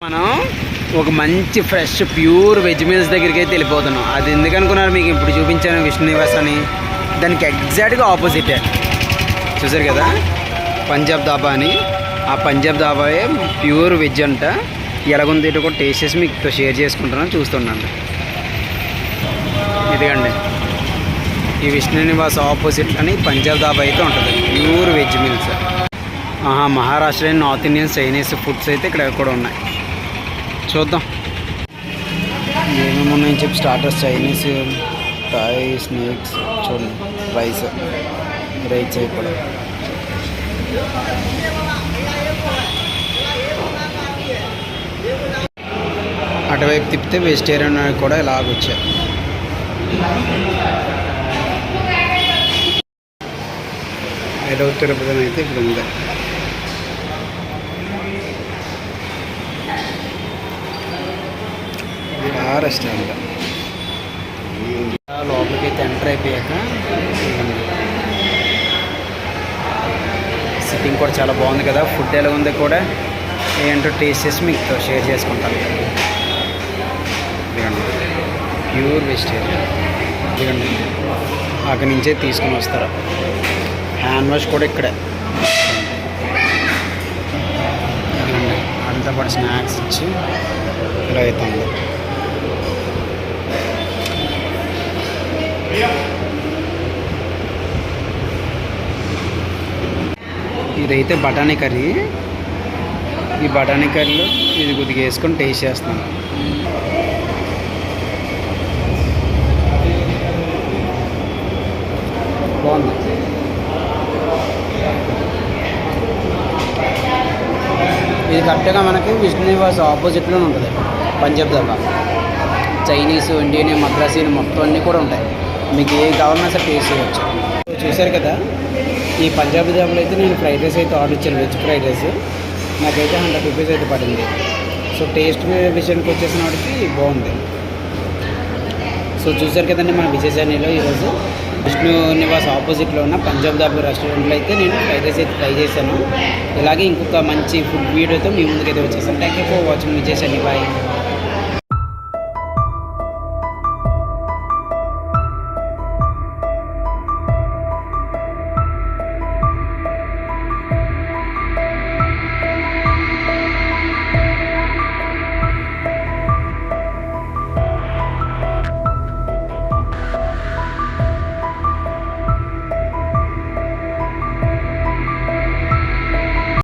మనం ఒక మంచి ఫ్రెష్ ప్యూర్ వెజ్ మీల్స్ దగ్గరికి అయితే వెళ్ళిపోతున్నాం. అది ఎందుకనుకున్నారు, మీకు ఇప్పుడు చూపించాను విష్ణు నివాస్ అని, దానికి ఎగ్జాక్ట్గా ఆపోజిటే. చూసారు కదా పంజాబ్ దాబా అని, ఆ పంజాబ్ దాబాయే ప్యూర్ వెజ్ అంట. ఎలాగుంది ఇటు కూడా టేస్ట్ చేసి మీకు షేర్ చేసుకుంటున్నాను, చూస్తున్నాను. ఇదిగండి ఈ విష్ణు నివాస్ ఆపోజిట్ అని పంజాబ్ దాబా అయితే ఉంటుంది, pure veg meals. Maharashtra north Indian Chinese foods అయితే ఇక్కడ కూడా ఉన్నాయి. చూద్దాం ఏమేమి ఉన్నాయని చెప్పి. స్టార్టర్స్ చైనీస్, థాయ్, స్నేక్స్, చూడండి రైస్ కూడా. అటువైపు తిప్పితే వెజిటేరియన్ కూడా ఇలాగొచ్చాయి. ఐదవ తిరుపతి అయితే ఇప్పుడు ఉంది. రెస్టారెంట్ లోపలికి అయితే ఎంటర్ అయిపోయాక సిట్టింగ్ కూడా చాలా బాగుంది కదా. ఫుడ్ ఎలా ఉంది కూడా ఏంటో టేస్ట్ చేసి మీకు షేర్ చేసుకుంటాను. Pure vegetarian. ఇదిగండి అక్కడి నుంచే తీసుకుని వస్తారు. హ్యాండ్ వాష్ కూడా ఇక్కడే. అంతా పాటు స్నాక్స్ ఇచ్చి ఇలా అవుతుంది. ఇదైతే బఠానీ కర్రీ. ఈ బఠానీ కర్రీలో ఇది కొద్దిగా వేసుకొని టేస్ట్ చేస్తున్నాను. బాగుంది. ఇది కరెక్ట్గా మనకి విష్ణు నివాస్ ఆపోజిట్లోనే ఉంటుంది. పంజాబ్ దాబా చైనీస్, ఇండియన్, మద్రాసీ మొత్తం అన్నీ కూడా ఉంటాయి. మీకు ఏది కావాలన్నా సరే టేస్ట్ చేయవచ్చు. చూశారు కదా ఈ పంజాబీ దాబాలో అయితే నేను ఫ్రైడ్ రైస్ అయితే ఆర్డర్ ఇచ్చాను, వెజ్ ఫ్రైడ్ రైస్. నాకైతే 100 రూపీస్ అయితే పడింది. సో టేస్ట్ విషయానికి వచ్చేసిన వాడికి బాగుంది. సో చూశారు కదండి మన విజయజర్నీలో ఈరోజు విష్ణు నివాస్ ఆపోజిట్లో ఉన్న పంజాబ్ దాబా రెస్టారెంట్లో అయితే నేను ఫ్రైడ్ రైస్ అయితే ట్రై చేశాను. ఇలాగే ఇంకొక మంచి ఫుడ్ వీడియోతో మీ ముందుకైతే వచ్చేసాను. Thank you for watching Vijaya journey. Bye.